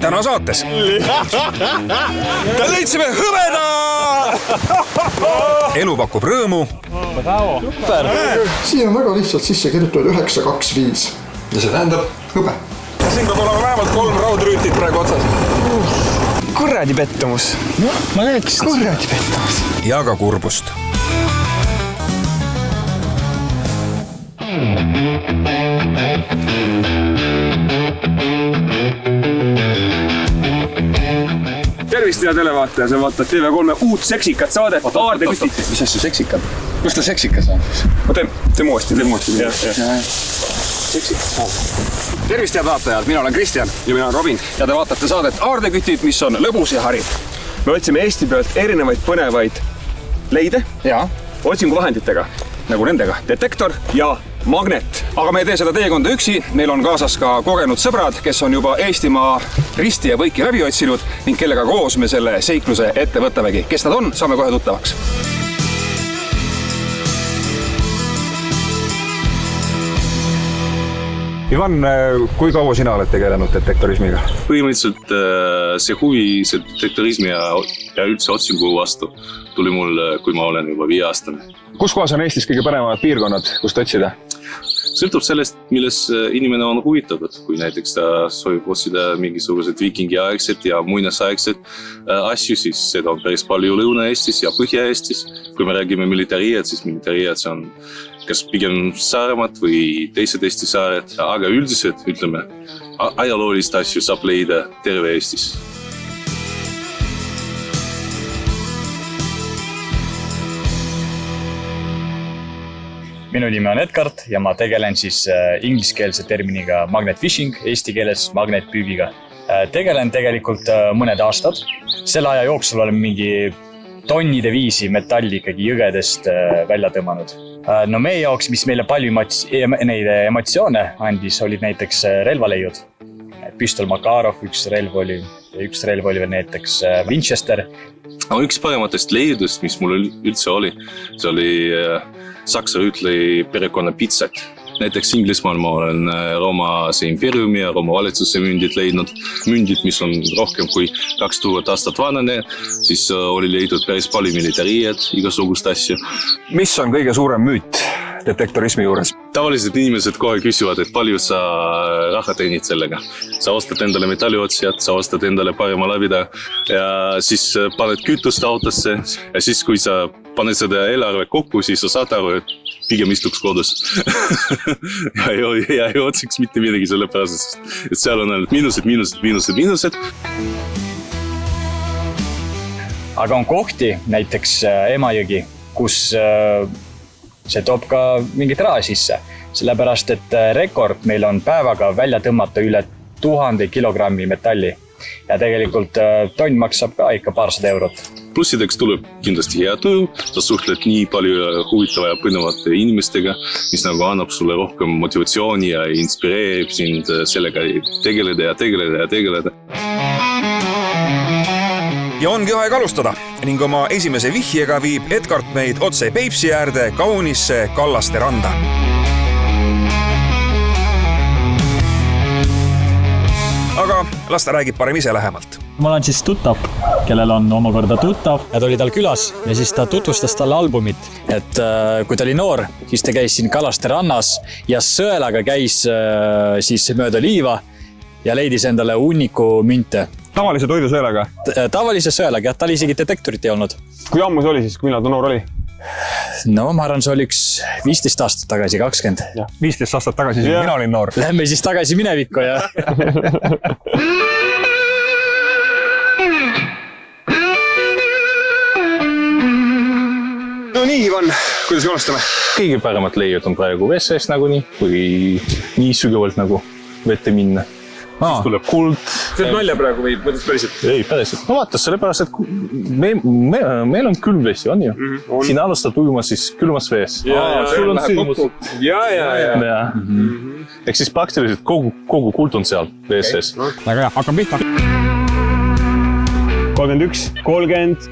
täna saates. Leidsime hõbeda! Elu pakub rõõmu. Siia on väga lihtsalt sisse kirjutatud 925. Ja see tähendab hõbe. Siin peab olema vähemalt 3 raudrüütit praegu otsas. Kurradi pettumus. No, ma rääkis kurradi pettumus. Ja ka kurbust. Tervist ja televaataja, sa vaatad TV3 uut seksikat saadet Aardekütid. Mis asju seksikat? Kus ta seksikas on? Ma teeme uuesti. Tervist head vaatajad, mina olen Kristjan. Ja mina olen Robin. Ja te vaatate saadet Aardekütid, mis on lõbus ja hariv. Me otsime Eesti pealt erinevaid põnevaid leide. Ja. Otsinguvahenditega, nagu nendega. Detektor ja magnet. Aga me ei tee seda teekonda üksi. Meil on kaasas ka kogenud sõbrad, kes on juba Eestimaa risti ja võiki läbi otsinud ning kellega koos me selle seikluse ette võtamegi. Kes nad on, saame kohe tuttavaks. Ivan, kui kaua sina oled tegelenud detektorismiga? Põhimõtteliselt see huvi see detektorismi ja üldse otsingu vastu tuli mul, kui ma olen juba 5-aastane. Kus kohas on Eestis kõige paremad piirkonnad, kust otsida? Sõltub sellest, milles inimene on huvitatud. Kui näiteks ta soovib otsida mingisugused viikingiaegset ja muinasaegset asju, siis seda on päris palju Lõuna-Eestis ja Põhja-Eestis. Kui me räägime militariiad, siis militariiad see on kas pigem Saaremaad või teised Eesti saared, aga üldiselt, ütleme, ajaloolist asju saab leida terve Eestis. Minu nimi on Edgard ja ma tegelen siis ingliskeelse terminiga magnet fishing, eesti keeles magnetpüügiga. Tegelen tegelikult mõned aastad. Selle aja jooksul olen mingi tonnide viisi metalli ikkagi jõgedest välja tõmmanud. No meie jaoks, mis meile palju neid emotsioone andis, olid näiteks relvaleiud. Püstol Makarov, üks relv oli veel näiteks Winchester. Üks parematest leiudest, mis mul üldse oli, see oli Saksa rüütli perekonna pitsat. Näiteks Inglismaal ma olen Rooma imperiumi ja Rooma valitsuse mündid leidnud. Mündid, mis on rohkem kui 2000 aastat vanane, siis oli leidnud päris palju militariiad, igasugust asju. Mis on kõige suurem müüt detektorismi juures? Tavaliselt inimesed kohe küsivad, et palju sa raha teenid sellega. Sa ostad endale metalliotsijad, sa ostad endale parema labida ja siis paned kütust autosse ja siis, kui sa paned seda eelarve kokku, siis sa saad aru, et pigem istuks kodus. ja ei otsiks mitte midagi selle pärast, et seal on ainult miinused. Aga on kohti, näiteks Emajõgi, kus see toob ka mingit raha sisse. Sellepärast, et rekord meil on päevaga välja tõmmata üle 1000 kilogrammi metalli. Ja tegelikult tonn maksab ka ikka paarsada eurot. Plussideks tuleb kindlasti hea tuju, sa suhtled nii palju huvitava ja põnevate inimestega, mis nagu annab sulle rohkem motivatsiooni ja inspireerib sind sellega tegeleda. Ja ongi aeg alustada ning oma esimese vihjega viib Edgard meid otse Peipsi äärde kaunisse Kallaste randa. Aga las ta räägib parem ise lähemalt. Ma olen siis tuttav, kellel on omakorda tuttav. Ja ta oli tal külas ja siis ta tutvustas talle albumit. Et kui ta oli noor, siis ta käis siin Kallaste rannas ja sõelaga käis siis mööda liiva ja leidis endale hunniku münte. Tavalise toidusõelaga? Tavalise sõelaga, jah, tal isegi detektorit ei olnud. Kui ammu see oli siis, kui millal ta noor oli? No ma arvan, see oli üks 15 aastat tagasi, 20. Ja, 15 aastat tagasi, siis mina olin noor. Lähme siis tagasi minevikku ja... No nii, Ivan, kuidas joonestame? Kõige paremad leiud on praegu VSS nagunii, kui nii sügavalt nagu vette minna. Siis tuleb kuld. See on nalja praegu või mõttes päriselt? Ei, päriselt. No vaata, sellepärast, et meil on külm vesi, on ju? Siin alustad ujuma siis külmas vees. Sul on sündmus. Ja. Ehk siis praktiliselt kogu kuld on seal VSS. Väga hea, hakkam pihta. 31, 30,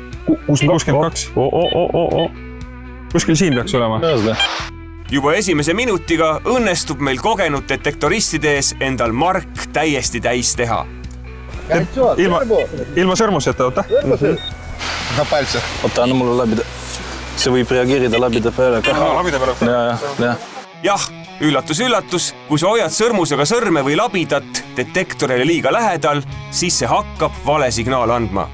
62. Kuskil siin peaks olema. Juba esimese minutiga õnnestub meil kogenud detektoristide ees endal mark täiesti täis teha. ilma sõrmuseta, oota. Oota, anna mulle läbida. See võib reageerida läbida peale ka. Läbida peale. Jah, üllatus, kui sa hoiad sõrmusega sõrme või labidat detektorile liiga lähedal, siis see hakkab vale signaal andma.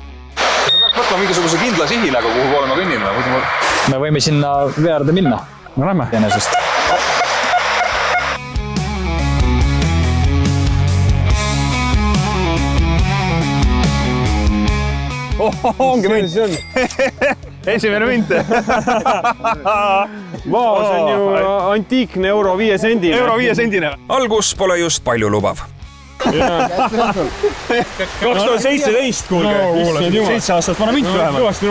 Võtma mingisuguse kindla sihi nagu, kuhu poole ma kõnnime. me võime sinna veerde minna. No lähme. Enesest. Ongi münt. Esimene münt. Vau, see on ju antiikne euro 5 sendine. Euro 5 sendine. algus pole just palju lubav. 2017, kuulge. 7 aastat vana münt vähemalt.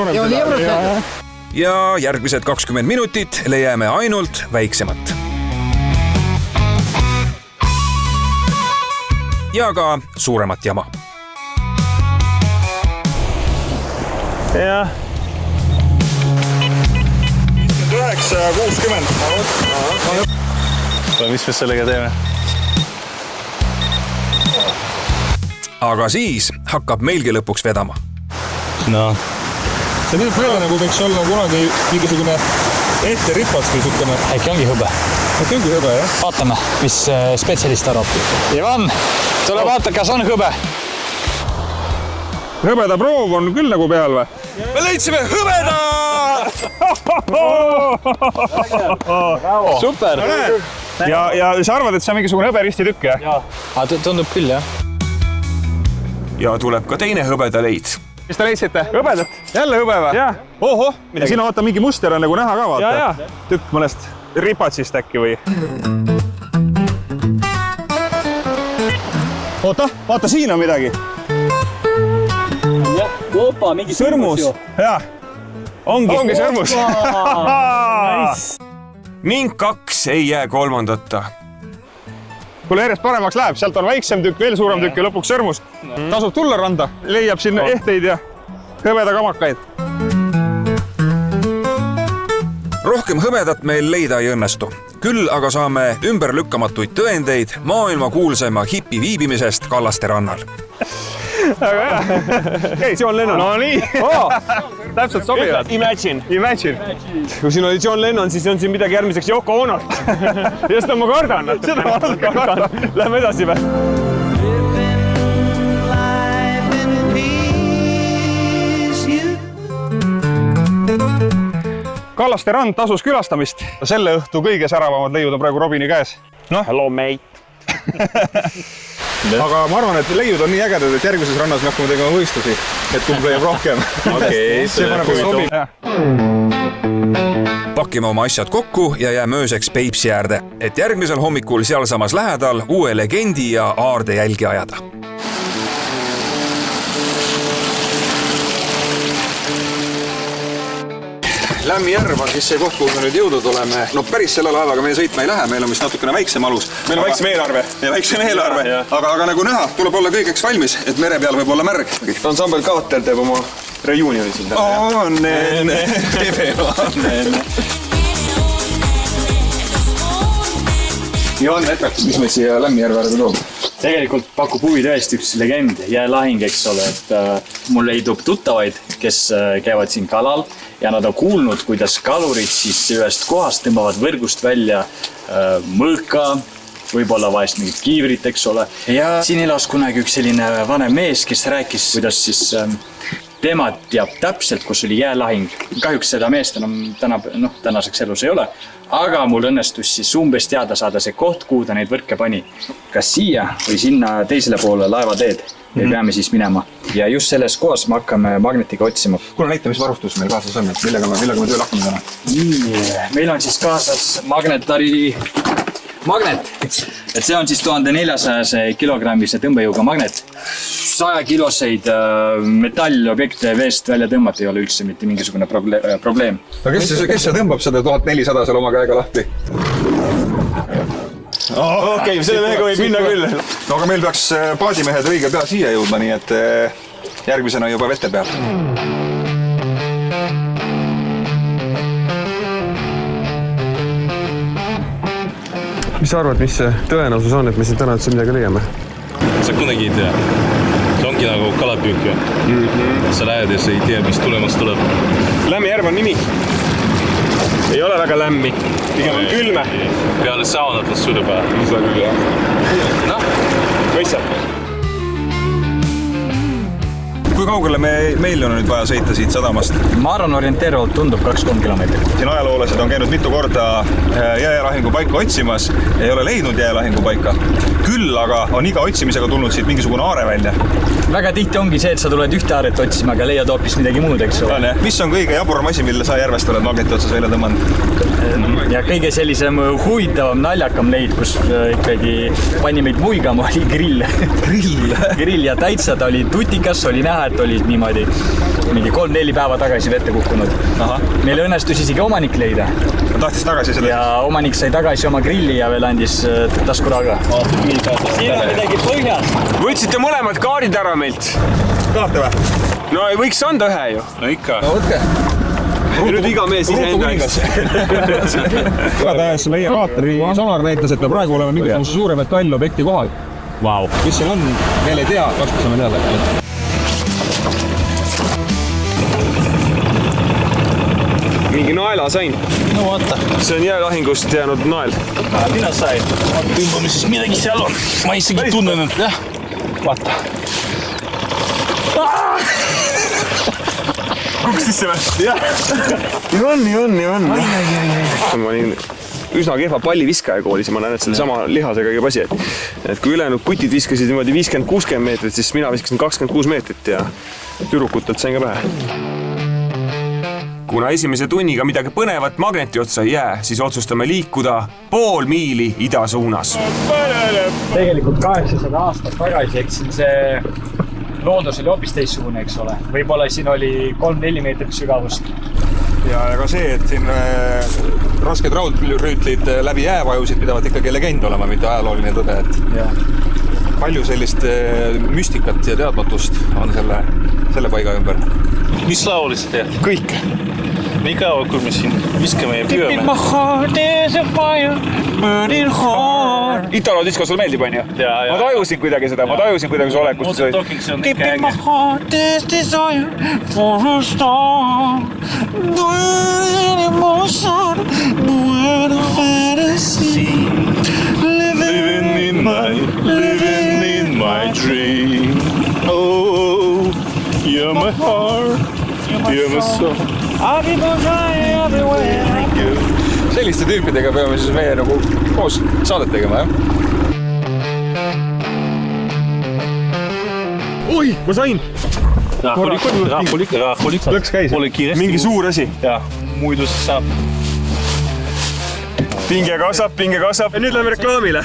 ja järgmised 20 minutit leiame ainult väiksemat. ja ka suuremat jama. Jah. 59 ja 60. Mis me sellega teeme? aga siis hakkab meilgi lõpuks vedama. No. See näeb välja nagu võiks olla kunagi mingisugune etteripats või sukkene. Äkki ongi hõbe. Äkki ongi hõbe, jah? Vaatame, mis spetsialist arvab. Ivan, tule vaata, kas on hõbe. Hõbeda proov on küll nagu peal või? Me leidsime hõbeda! Super. Ja sa arvad, et see on mingisugune hõberisti tükk, jah? Aga tundub küll, jah. Ja tuleb ka teine hõbeda leid. Mis te leidsite? Hõbedat? Jälle hõbe või? Jah. Oho, ja siin on vaata mingi muster on nagu näha ka vaata. Ja. Tükk mõnest ripatsist äkki või? Oota, vaata siin on midagi. Opa, mingi Sõrmus. Jaa. Ongi sõrmus. Ning 2 ei jää kolmandata. Kuule järjest paremaks läheb, sealt on väiksem tükk, veel suurem tükk ja lõpuks sõrmus. Tasub tulla randa, leiab siin ehteid ja hõbeda kamakaid. rohkem hõbedat meil leida ei õnnestu. Küll aga saame ümberlükkamatuid tõendeid maailma kuulsaima hipi viibimisest Kallaste rannal. Aga jah. Hei, John Lennon. No nii. Täpselt sobivad. Imagine. Kui siin oli John Lennon, siis on siin midagi järgmiseks Yoko Onolt. Ja seda ma kardan. Seda ma kardan. Lähme edasi või? Kallaste rand tasus külastamist. Selle õhtu kõige säravamad leiud on praegu Robini käes. Hello, mate. Aga ma arvan, et leiud on nii ägedad, et järgmises rannas me hakkame tegema võistlusi, et kumb leiab rohkem. Okei, see paneb sobib. Pakime oma asjad kokku ja jääme ööseks Peipsi äärde, et järgmisel hommikul sealsamas lähedal uue legendi ja aarde jälgi ajada. Lämmijärv on siis see koht, kuhu me nüüd jõudnud oleme. No päris selle laevaga meie sõitma ei lähe, meil on vist natukene väiksem alus. Meil on väiksem eelarve. Ja väiksem eelarve, aga nagu näha, tuleb olla kõigeks valmis, et mere peal võib olla märg. Ansambel Kaater teeb oma reunioni siin täna. Johan Etkart, mis meid siia Lämmijärve äärde toob? Tegelikult pakub huvi tõesti üks legend, jäälahing, eks ole, et mul leidub tuttavaid, kes käivad siin kalal ja nad on kuulnud, kuidas kalurid siis ühest kohast tõmbavad võrgust välja mõõka, võib-olla vahest mingit kiivrit, eks ole. Ja siin elas kunagi üks selline vanem mees, kes rääkis, kuidas siis tema teab täpselt, kus oli jäälahing. Kahjuks seda meest enam tänaseks elus ei ole, aga mul õnnestus siis umbes teada saada see koht, kuhu ta neid võrke pani. Kas siia või sinna teisele poole laevateed ja peame siis minema. Ja just selles kohas me hakkame magnetiga otsima. Kuule näita, mis varustus meil kaasas on, et millega me tööl hakkame täna? Meil on siis kaasas magnetari magnet. Et see on siis 1400 kilogrammise tõmbejõuga magnet. 100 kiloseid metallobjekte veest välja tõmmata ei ole üldse mitte mingisugune probleem. No kes see tõmbab seda 1400 seal oma käega lahti? Okei, selle mehega võib minna küll. No aga meil peaks paadimehed õige pea siia jõudma, nii et järgmisena juba vete peal. Mis sa arvad, mis see tõenäosus on, et me siin täna üldse midagi leiame? Sa kunagi ei tea. See on äkki nagu kalapüük. Sa näed ja sa ei tea, mis tulemas tuleb. Lämmijärv on nimi. Ei ole väga lämmi. Pigem on külme. Peale saunat on südepää. Seda küll, jah. Noh. Võissad. Kui kaugele meil on nüüd vaja sõita siit sadamast? Ma arvan, orienteeruvalt tundub 2-3 kilomeetrit. Siin ajaloolased on käinud mitu korda jäälahingu paika otsimas. Ei ole leidnud jäälahingu paika. Küll aga on iga otsimisega tulnud siit mingisugune aare välja. Väga tihti ongi see, et sa tuled ühte aaret otsima, aga leiad hoopis midagi muud, eks ole. Mis on kõige jaburam asi, mille sa järvest oled magneti otsas välja tõmmanud? Ja kõige sellisem huvitavam, naljakam leid, kus ikkagi pani meid muigama, oli grill. Grill ja täitsa ta oli tutikas, oli näha, et olid niimoodi mingi 3-4 päeva tagasi vette kukkunud. Meil õnnestus isegi omanik leida. Tahtis tagasi seda? Ja omanik sai tagasi oma grilli ja veel andis taskuraga. Siin on midagi põhjas. Võtsite mõlemad kaardid ära meilt. Tahate või? No ei võiks anda ühe ju. No ikka. No võtke. Ja nüüd iga mees ise enda eest. Igatahes meie kaatri sonar näitas, et me praegu oleme mingisuguse suure metallobjekti kohal. Vau. Mis seal on? Veel ei tea, varsti saame teada. Mingi naela sain. No vaata. See on jäälahingust jäänud nael. Mina sain. Tõmbame siis midagi seal on. Ma isegi tunnen, et jah. Vaata. Kuks sisse või? Jah. Nii on. Ma olin üsna kehva palliviskaja koolis ja ma näen, et selle sama lihasega käib asi. Et kui ülejäänud kutid viskasid niimoodi 50-60 meetrit, siis mina viskasin 26 meetrit ja tüdrukutelt sain ka pähe. Kuna esimese tunniga midagi põnevat magneti otsa ei jää, siis otsustame liikuda pool miili ida suunas. Tegelikult 800 aastat tagasi, eks siin see loodus oli hoopis teissugune, eks ole. Võib-olla siin oli 3-4 meetrit sügavust. Ja ka see, et siin rasked raudrüütlid läbi jäävajusid pidavat ikkagi legend olema, mitte ajalooline tõde. Palju sellist müstikat ja teadmatust on selle paiga ümber? Mis laulis tead? Kõik. Nii kaua, kui me siin viskame ja püüame. Italo disko sul meeldib, on ju? Ma tajusin kuidagi seda, ma tajusin kuidagi su olekust. Keep in my heart this desire for a star. No emotion, no fantasy. Living in my dream. Oh, you're my heart, you're my soul. I'll keep on trying everywhere. Selliste tüüpidega peame siis meie nagu koos saadet tegema, jah? Oi, ma sain! Rahulik. Lõks käis. Mingi suur asi. Ja, muidu siis saab. Pinge kasvab. Ja nüüd läheme reklaamile.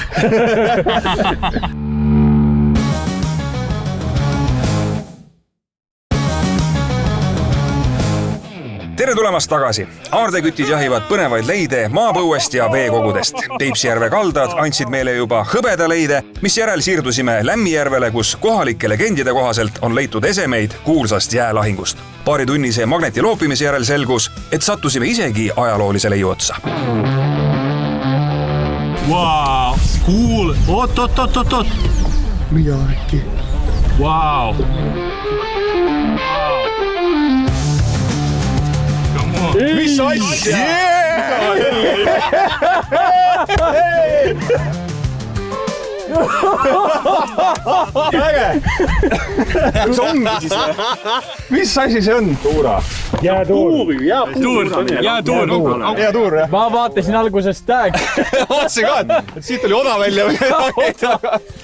Tere tulemast tagasi! Aardekütid jahivad põnevaid leide maapõuest ja veekogudest. Peipsijärve kaldad andsid meile juba hõbeda leide, mis järel siirdusime Lämmijärvele, kus kohalike legendide kohaselt on leitud esemeid kuulsast jäälahingust. Paari tunnise magneti loopimise järel selgus, et sattusime isegi ajaloolise leiu otsa. Wow, cool. Oot. Mida äkki? Wow. Mis asja? Äge! Mis ongi siis? Mis asi see on? Tuura. Jäätuur. Jäätuur. Jäätuur, jah? Ma vaatasin alguses tag. Vaatasin ka, et siit oli oda välja.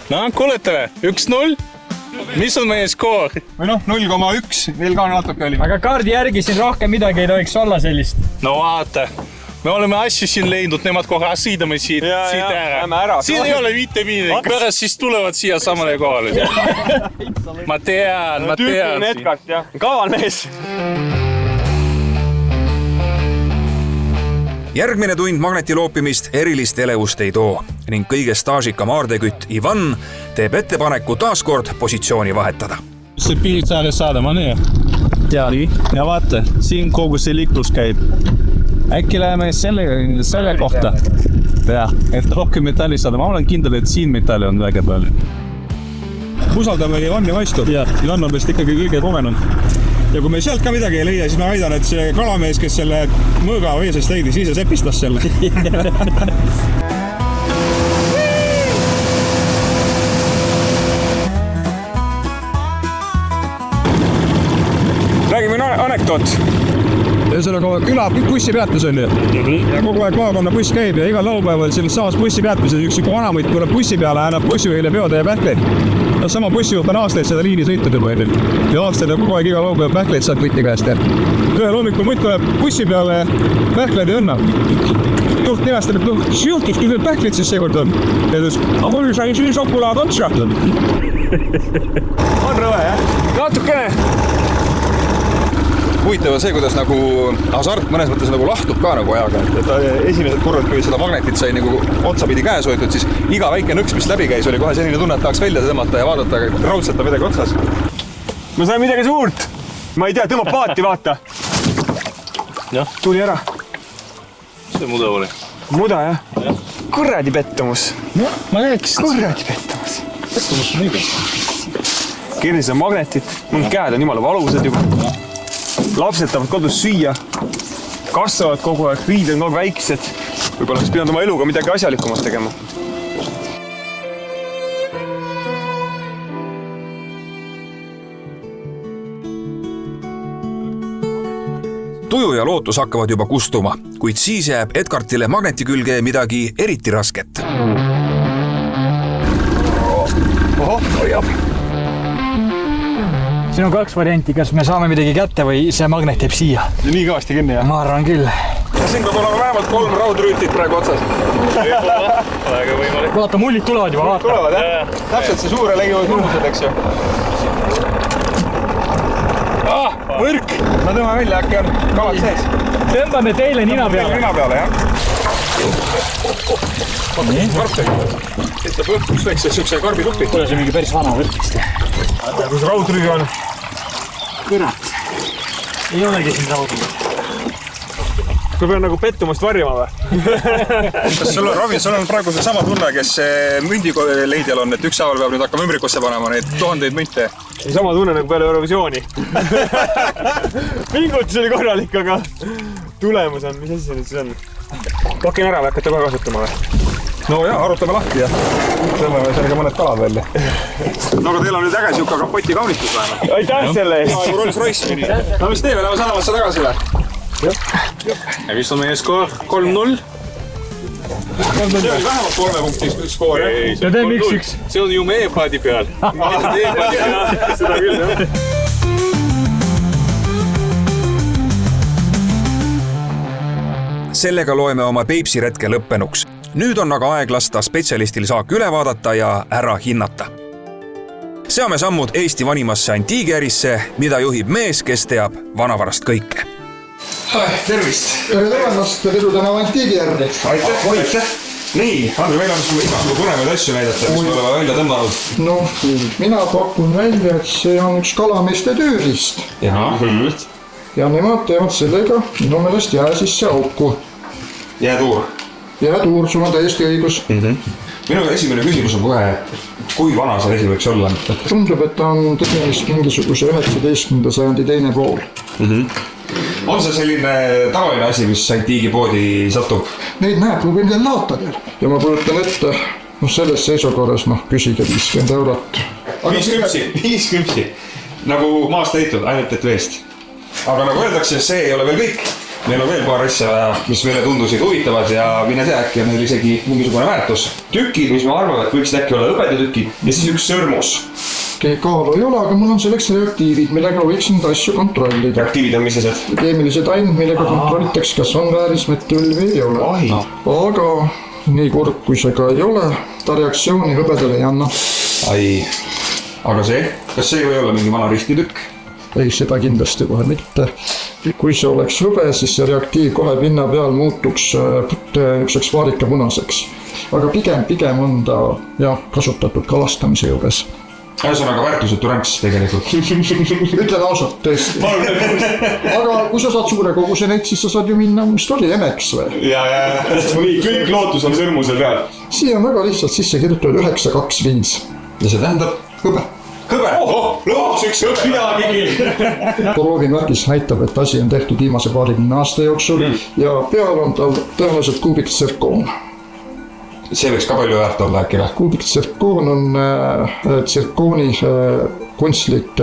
No, kuulete, 1-0. Mis on meie skoor? Või 0,1. Veel ka natuke oli. Aga kaardi järgi siin rohkem midagi ei tohiks olla sellist. No vaata. Me oleme asju siin leidnud, nemad kohe sõidame siit ära. Siin ei ole mitte midagi. Pärast siis tulevad siia samale kohale. Ma tean. Tüüpiline Edgart, jah. Kaval mees. Järgmine tund magneti loopimist erilist elevust ei too ning kõige staažikam aardekütt Ivan teeb ettepaneku taaskord positsiooni vahetada. See piirtsaale saadama nii. Ja vaata, siin kogu see liiklus käib. Äkki läheme selle kohta. Ja, et rohkem metalli saada. Ma olen kindel, et siin metalli on väga palju. usaldame Ivanni vastu. Ivan on vist ikkagi kõige kogenud. Ja kui me sealt ka midagi ei leia, siis ma väidan, et see kalamees, kes selle mõõga veesest leidis, ise sepistas selle. Räägime anekdoot. Ühesõnaga küla bussipeatus on ju. Ja kogu aeg maakonna buss käib ja igal laupäeval selles samas bussipeatuses üks vanamõtt tuleb bussi peale, annab bussijuhile peotäie pähkleid. Sama bussijuht on aastaid seda liini sõitnud juba. Ja aastaid on kogu aeg igal laupäeval pähkleid saad võtti käest. Ühel hommikul mutt tuleb bussi peale pähkleid ja õnna. Juht nimestab, et juhtus, kui need pähklid siis seekord on. Ja ütles, aga mul sai siin šokolaad otsa. On rõve, jah? Natukene. Huvitav on see, kuidas nagu hasart mõnes mõttes nagu lahtub ka nagu ajaga. Et esimesed korrad, kui seda magnetit sai nagu otsapidi käes hoitud, siis iga väike nõks, mis läbi käis, oli kohe selline tunne, et tahaks välja tõmmata ja vaadata, et raudselt on midagi otsas. Ma sain midagi suurt. Ma ei tea, tõmbab paati, vaata. Tuli ära. See muda oli. Muda, jah? Kurradi pettumus. No, ma rääks. Kurradi pettumus. Pettumus on õige. Keerisid on magnetit. Mul käed on jumala valusad juba. Lapsed tahavad kodus süüa. Kasvavad kogu aeg, riid on kogu väiksed. Võib-olla oleks pidanud oma eluga midagi asjalikumat tegema. Tuju ja lootus hakkavad juba kustuma, kuid siis jääb Edgartile magneti külge midagi eriti rasket. Oho, hoiab. Siin on 2 varianti, kas me saame midagi kätte või see magnet jääb siia. Nii kõvasti kinni, jah? Ma arvan küll. Siin peab olema vähemalt 3 raudrüütit praegu otsas. Väga võimalik. Vaata, mullid tulevad juba, vaata. Tulevad, jah? Täpselt see suure legivad hulmused, eks ju. Võrk! Ma tõmba välja, äkki on kalad sees. Tõmbame teile nina peale. Nina peale, jah. Võtab õhkus väikse siukse karbitupi. Tule see mingi päris vana võrkist. Kus raudrüü on? Kurat. Ei olegi siin raudrüü. Kui pean nagu pettumust varjama või? Kas sul on, Ravi, sul on praegu see sama tunne, kes mündikoleidjal on, et ükshaaval peab nüüd hakkama ümbrikusse panema neid 1000 münte? Sama tunne nagu peale Eurovisiooni. Pingutus oli korralik, aga tulemus on, mis asi see nüüd siis on? Pakin ära või hakkate kohe kasutama või? No jah, arutame lahti ja tõmbame sellega mõned kalad välja. No aga teil on nüüd äge siuke kapoti kaunitus vähemalt. Aitäh selle eest! Rolls Royce mini. No mis teeme, läheme sadamasse tagasi või? Ja vist on meie skoor 3-0. See oli vähemalt 3 punkti skoor, jah? Ja teeme 1-1. See on ju meie paadi peal. Seda küll, jah. Sellega loeme oma Peipsi retke lõppenuks. Nüüd on aga aeg lasta spetsialistil saak üle vaadata ja ära hinnata. Seame sammud Eesti vanimasse antiigiärisse, mida juhib mees, kes teab vanavarast kõike. Tervist! Tere tulemast Viru tänava antiigiärri. Aitäh! Nii, Andri, meil on sulle igasugu põnevaid asju näidata, mis me oleme välja tõmmanud. No, mina pakun välja, et see on üks kalameeste tööriist. Ja nemad teevad sellega minu meelest jää sisse auku. Jäätuur. Jäätuur, sul on täiesti õigus. Minu esimene küsimus on kohe, kui vana see asi võiks olla? Tundub, et ta on tegemist mingisuguse 19. sajandi teine pool. On see selline tavaline asi, mis antiigipoodi satub? Neid näeb klubil laatadel. Ja ma kujutan ette, selles seisukorras, küsige 50 eurot. 5 küpsi. Nagu maast leitud, ainult et veest. Aga nagu öeldakse, see ei ole veel kõik. Meil on veel paar asja, mis meile tundusid huvitavad ja mine tea, äkki on neil isegi mingisugune väärtus. Tükid, mis ma arvan, et võiksid äkki olla hõbedutükid ja siis üks sõrmus. Kaalu ei ole, aga mul on selleks reaktiivid, millega võiks neid asju kontrollida. Reaktiivid on millised? Keemilised ained, millega kontrollitakse, kas on väärismetall või ei ole. Aga nii kurb, kui see ka ei ole, ta reaktsiooni hõbedale ei anna. Ai, aga see? Kas see ei või olla mingi vana ristitükk? Ei, seda kindlasti kohe mitte. Kui see oleks hõbe, siis see reaktiiv kohe pinna peal muutuks ükseks vaarikapunaseks. Aga pigem on ta kasutatud kalastamise juures. Ühesõnaga väärtusetu ränks tegelikult. Ütlen ausalt, tõesti. Aga kui sa saad suure koguse neid, siis sa saad ju minna, mis ta oli, Emeks või? Ja, kõik lootus on sõrmuse peal. Siia on väga lihtsalt sisse kirjutatud 925. Ja see tähendab? Hõbe. hõbe! Lõpuks üks hõbe! Proovinvärgis näitab, et asi on tehtud viimase 20 aasta jooksul ja peal on tal tõenäoliselt kuubiktsirkoon. See võiks ka palju väärt olla äkki või? Kuubiktsirkoon on tsirkooni kunstlik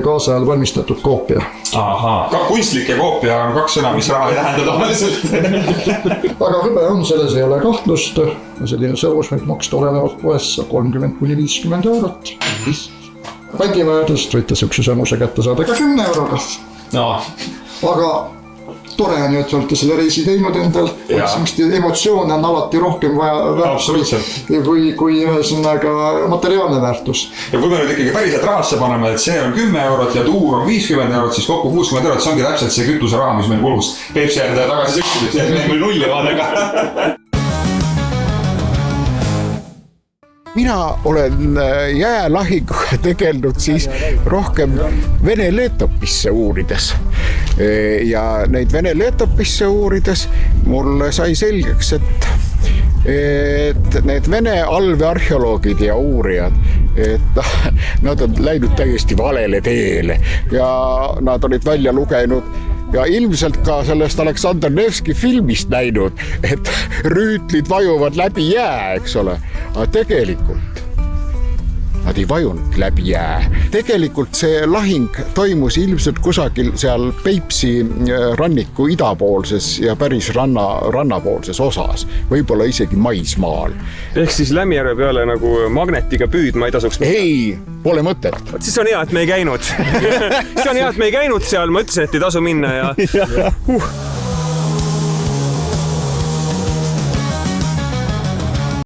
kaasajal valmistatud koopia. Ahaa, ka kunstlik ja koopia on kaks sõna, mis raha ei tähenda tavaliselt. Aga hõbe on, selles ei ole kahtlust. Selline sõrmus võib maksta olenevalt poes 30–50 eurot. Pandimajadest võite sükse sõrmuse kätte saada ka 10 euroga. No. Aga tore on ju, et olete selle reisi teinud endal. Emotsioone on alati rohkem vaja kui ühesõnaga materiaalne väärtus. Ja kui me nüüd ikkagi päriselt rahasse paneme, et see on 10 eurot ja tuur on 50 eurot, siis kokku 60 eurot, see ongi täpselt see kütuse raha, mis meil kulus. Peipsi äärde tagasi sükstud, see on meil nulli vaadega. Mina olen jäälahinguga tegelnud siis rohkem Vene leetopisse uurides. Ja neid Vene leetopisse uurides mulle sai selgeks, et need Vene allveearheoloogid ja uurijad, et nad on läinud täiesti valele teele ja nad olid välja lugenud ja ilmselt ka sellest Aleksandr Nevski filmist näinud, et rüütlid vajuvad läbi jää, eks ole. Aga tegelikult nad ei vajunud läbi jää. Tegelikult see lahing toimus ilmselt kusagil seal Peipsi ranniku idapoolses ja päris rannapoolses osas. Võib-olla isegi maismaal. Ehk siis Lämmijärve peale nagu magnetiga püüdma ei tasuks? Ei, pole mõtet. Siis on hea, et me ei käinud. Siis on hea, et me ei käinud seal. Ma ütlesin, et ei tasu minna ja...